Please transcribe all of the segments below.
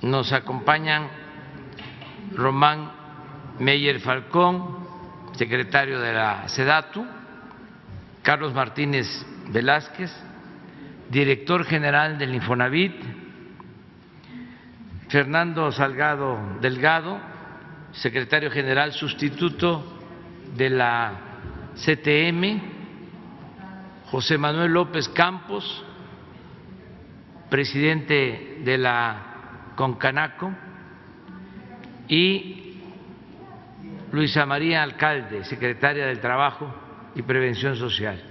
Nos acompañan Román Meyer Falcón, secretario de la SEDATU, Carlos Martínez Velázquez, director general del Infonavit, Fernando Salgado Delgado, secretario general sustituto de la CTM, José Manuel López Campos, presidente de la CONCANACO, y Luisa María Alcalde, secretaria del Trabajo y Prevención Social.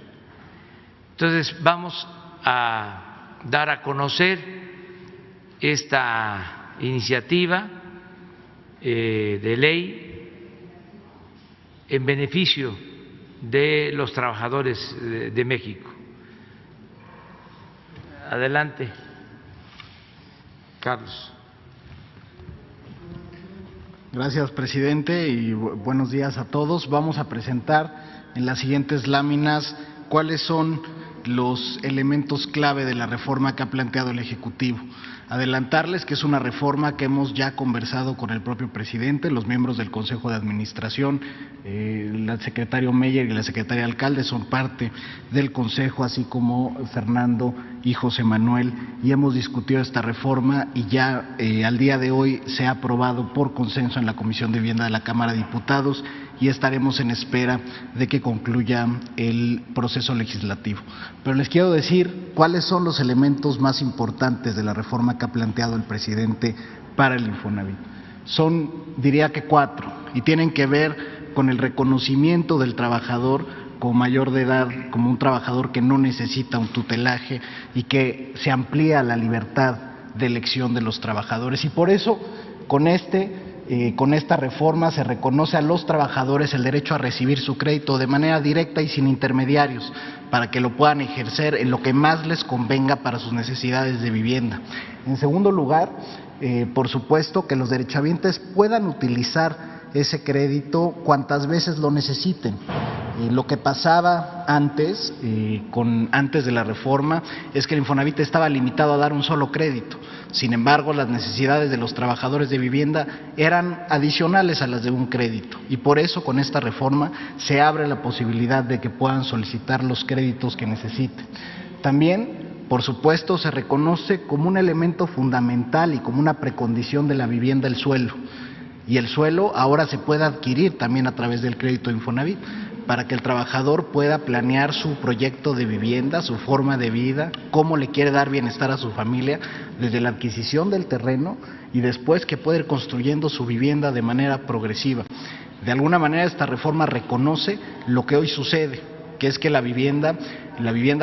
Entonces, vamos a dar a conocer esta iniciativa de ley en beneficio de los trabajadores de México. Adelante, Carlos. Gracias, presidente, y buenos días a todos. Vamos a presentar en las siguientes láminas cuáles son los elementos clave de la reforma que ha planteado el Ejecutivo. Adelantarles que es una reforma que hemos ya conversado con el propio presidente, los miembros del Consejo de Administración, el secretario Meyer y la secretaria Alcalde son parte del Consejo, así como Fernando y José Manuel, y hemos discutido esta reforma y ya al día de hoy se ha aprobado por consenso en la Comisión de Vivienda de la Cámara de Diputados y estaremos en espera de que concluya el proceso legislativo. Pero les quiero decir cuáles son los elementos más importantes de la reforma que ha planteado el presidente para el Infonavit. Son, diría que 4, y tienen que ver con el reconocimiento del trabajador como mayor de edad, como un trabajador que no necesita un tutelaje y que se amplía la libertad de elección de los trabajadores. Y por eso, con esta reforma se reconoce a los trabajadores el derecho a recibir su crédito de manera directa y sin intermediarios, para que lo puedan ejercer en lo que más les convenga para sus necesidades de vivienda. En segundo lugar, por supuesto, que los derechohabientes puedan utilizar ese crédito cuantas veces lo necesiten. Lo que pasaba antes, antes de la reforma, es que el Infonavit estaba limitado a dar un solo crédito. Sin embargo, las necesidades de los trabajadores de vivienda eran adicionales a las de un crédito y por eso con esta reforma se abre la posibilidad de que puedan solicitar los créditos que necesiten. También, por supuesto, se reconoce como un elemento fundamental y como una precondición de la vivienda el suelo. Y el suelo ahora se puede adquirir también a través del crédito Infonavit, para que el trabajador pueda planear su proyecto de vivienda, su forma de vida, cómo le quiere dar bienestar a su familia, desde la adquisición del terreno y después que puede ir construyendo su vivienda de manera progresiva. De alguna manera esta reforma reconoce lo que hoy sucede, que es que la vivienda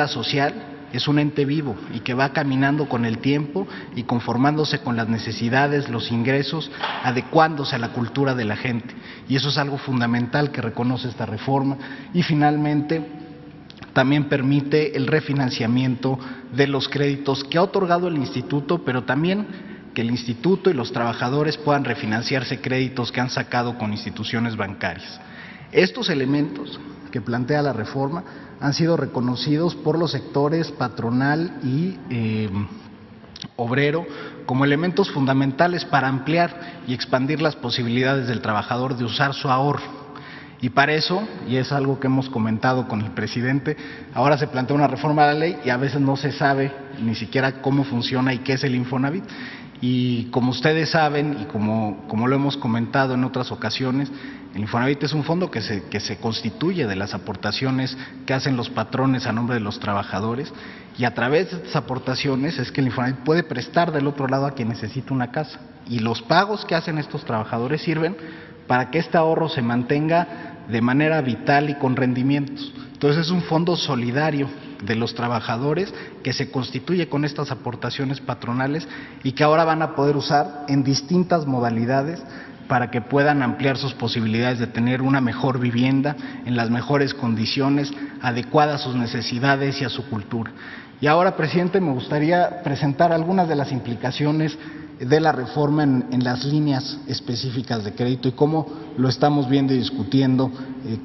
social es un ente vivo y que va caminando con el tiempo y conformándose con las necesidades, los ingresos, adecuándose a la cultura de la gente. Y eso es algo fundamental que reconoce esta reforma. Y finalmente, también permite el refinanciamiento de los créditos que ha otorgado el Instituto, pero también que el Instituto y los trabajadores puedan refinanciarse créditos que han sacado con instituciones bancarias. Estos elementos que plantea la reforma han sido reconocidos por los sectores patronal y obrero como elementos fundamentales para ampliar y expandir las posibilidades del trabajador de usar su ahorro. Y para eso, y es algo que hemos comentado con el presidente, ahora se plantea una reforma de la ley y a veces no se sabe ni siquiera cómo funciona y qué es el Infonavit. Y como ustedes saben y como lo hemos comentado en otras ocasiones, el Infonavit es un fondo que se constituye de las aportaciones que hacen los patrones a nombre de los trabajadores y a través de estas aportaciones es que el Infonavit puede prestar del otro lado a quien necesita una casa. Y los pagos que hacen estos trabajadores sirven para que este ahorro se mantenga de manera vital y con rendimientos. Entonces es un fondo solidario de los trabajadores que se constituye con estas aportaciones patronales y que ahora van a poder usar en distintas modalidades para que puedan ampliar sus posibilidades de tener una mejor vivienda en las mejores condiciones, adecuadas a sus necesidades y a su cultura. Y ahora, presidente, me gustaría presentar algunas de las implicaciones de la reforma en las líneas específicas de crédito y cómo lo estamos viendo y discutiendo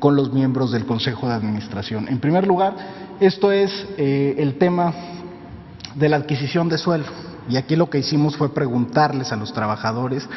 con los miembros del Consejo de Administración. En primer lugar, esto es el tema de la adquisición de suelo. Y aquí lo que hicimos fue preguntarles a los trabajadores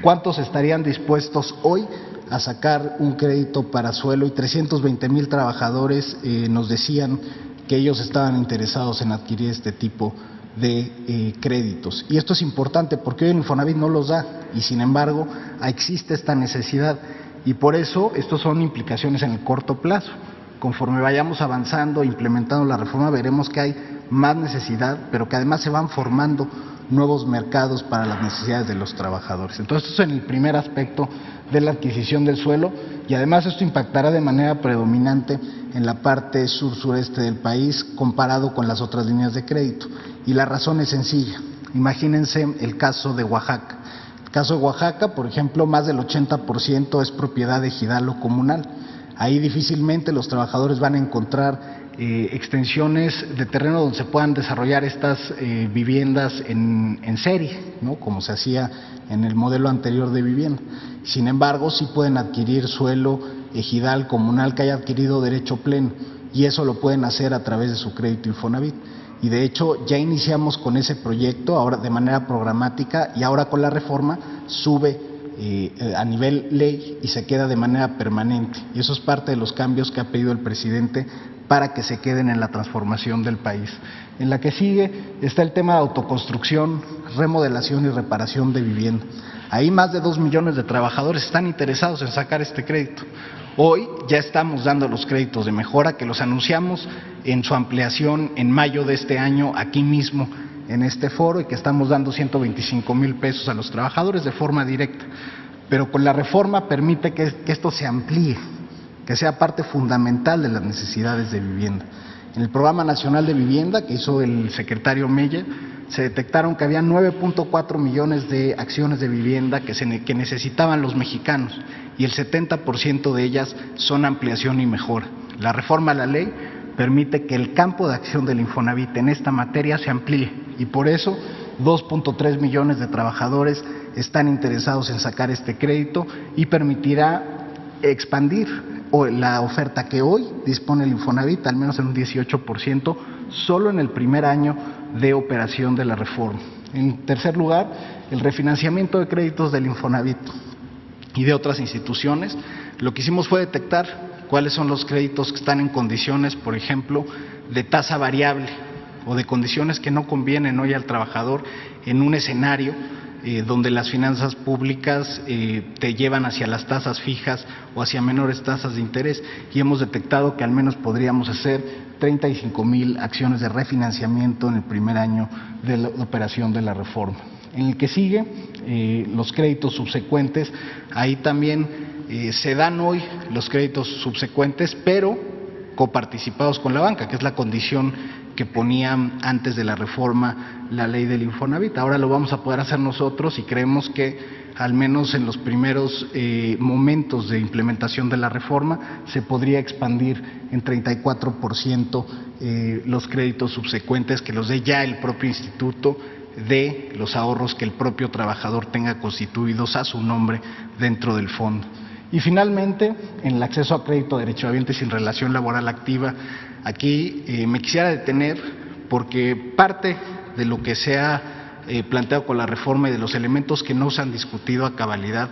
cuántos estarían dispuestos hoy a sacar un crédito para suelo, y 320,000 trabajadores nos decían que ellos estaban interesados en adquirir este tipo de créditos. Y esto es importante porque hoy el Infonavit no los da y sin embargo existe esta necesidad, y por eso estos son implicaciones en el corto plazo. Conforme vayamos avanzando e implementando la reforma veremos que hay más necesidad, pero que además se van formando nuevos mercados para las necesidades de los trabajadores. Entonces, esto es en el primer aspecto de la adquisición del suelo, y además esto impactará de manera predominante en la parte sur-sureste del país comparado con las otras líneas de crédito. Y la razón es sencilla. Imagínense el caso de Oaxaca. El caso de Oaxaca, por ejemplo, más del 80% es propiedad ejidal o comunal. Ahí difícilmente los trabajadores van a encontrar extensiones de terreno donde se puedan desarrollar estas viviendas en serie, ¿no?, como se hacía en el modelo anterior de vivienda. Sin embargo, sí pueden adquirir suelo ejidal, comunal, que haya adquirido derecho pleno, y eso lo pueden hacer a través de su crédito Infonavit. Y de hecho ya iniciamos con ese proyecto ahora de manera programática, y ahora con la reforma sube a nivel ley y se queda de manera permanente, y eso es parte de los cambios que ha pedido el presidente para que se queden en la transformación del país. En la que sigue está el tema de autoconstrucción, remodelación y reparación de vivienda. Ahí más de 2 millones de trabajadores están interesados en sacar este crédito. Hoy ya estamos dando los créditos de mejora que los anunciamos en su ampliación en mayo de este año aquí mismo en este foro, y que estamos dando 125,000 pesos a los trabajadores de forma directa. Pero con la reforma permite que esto se amplíe, que sea parte fundamental de las necesidades de vivienda. En el Programa Nacional de Vivienda que hizo el secretario Meyer, se detectaron que había 9.4 millones de acciones de vivienda que necesitaban los mexicanos, y el 70% de ellas son ampliación y mejora. La reforma a la ley permite que el campo de acción del Infonavit en esta materia se amplíe, y por eso 2.3 millones de trabajadores están interesados en sacar este crédito, y permitirá expandir la oferta que hoy dispone el Infonavit al menos en un 18% solo en el primer año de operación de la reforma. En tercer lugar, el refinanciamiento de créditos del Infonavit y de otras instituciones. Lo que hicimos fue detectar cuáles son los créditos que están en condiciones, por ejemplo, de tasa variable o de condiciones que no convienen hoy al trabajador en un escenario donde las finanzas públicas te llevan hacia las tasas fijas o hacia menores tasas de interés, y hemos detectado que al menos podríamos hacer 35,000 acciones de refinanciamiento en el primer año de la operación de la reforma. En el que sigue, los créditos subsecuentes, ahí también se dan hoy los créditos subsecuentes, pero coparticipados con la banca, que es la condición que ponía antes de la reforma la ley del Infonavit. Ahora lo vamos a poder hacer nosotros, y creemos que al menos en los primeros momentos de implementación de la reforma se podría expandir en 34% los créditos subsecuentes que los dé ya el propio instituto de los ahorros que el propio trabajador tenga constituidos a su nombre dentro del fondo. Y finalmente, en el acceso a crédito a derechohabientes sin relación laboral activa, aquí me quisiera detener porque parte de lo que se ha planteado con la reforma y de los elementos que no se han discutido a cabalidad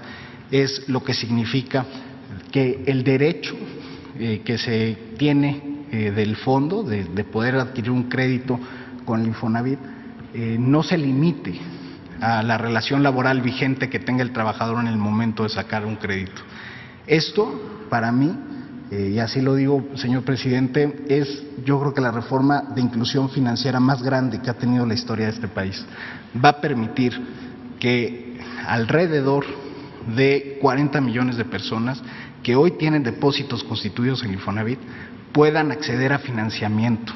es lo que significa que el derecho que se tiene del fondo de poder adquirir un crédito con el Infonavit no se limite a la relación laboral vigente que tenga el trabajador en el momento de sacar un crédito. Esto, para mí, y así lo digo, señor presidente, es yo creo que la reforma de inclusión financiera más grande que ha tenido la historia de este país. Va a permitir que alrededor de 40 millones de personas que hoy tienen depósitos constituidos en Infonavit puedan acceder a financiamiento.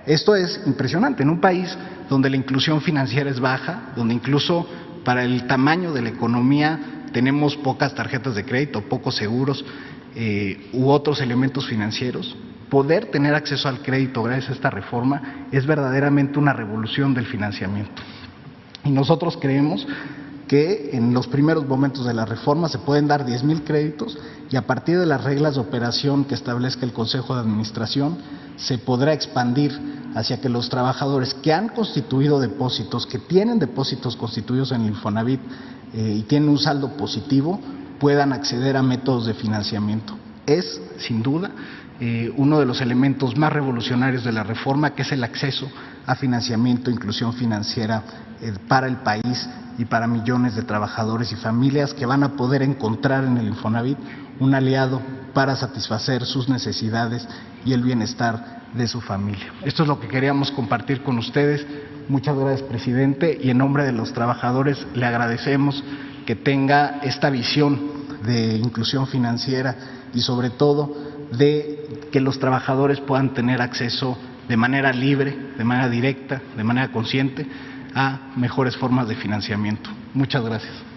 Esto es impresionante en un país donde la inclusión financiera es baja, donde incluso para el tamaño de la economía tenemos pocas tarjetas de crédito, pocos seguros u otros elementos financieros. Poder tener acceso al crédito gracias a esta reforma es verdaderamente una revolución del financiamiento. Y nosotros creemos que en los primeros momentos de la reforma se pueden dar 10,000 créditos, y a partir de las reglas de operación que establezca el Consejo de Administración se podrá expandir hacia que los trabajadores que han constituido depósitos, que tienen depósitos constituidos en el Infonavit y tienen un saldo positivo, puedan acceder a métodos de financiamiento. Es, sin duda, uno de los elementos más revolucionarios de la reforma, que es el acceso a financiamiento e inclusión financiera para el país y para millones de trabajadores y familias que van a poder encontrar en el Infonavit un aliado para satisfacer sus necesidades y el bienestar de su familia. Esto es lo que queríamos compartir con ustedes. Muchas gracias, presidente, y en nombre de los trabajadores le agradecemos que tenga esta visión de inclusión financiera y sobre todo de que los trabajadores puedan tener acceso de manera libre, de manera directa, de manera consciente a mejores formas de financiamiento. Muchas gracias.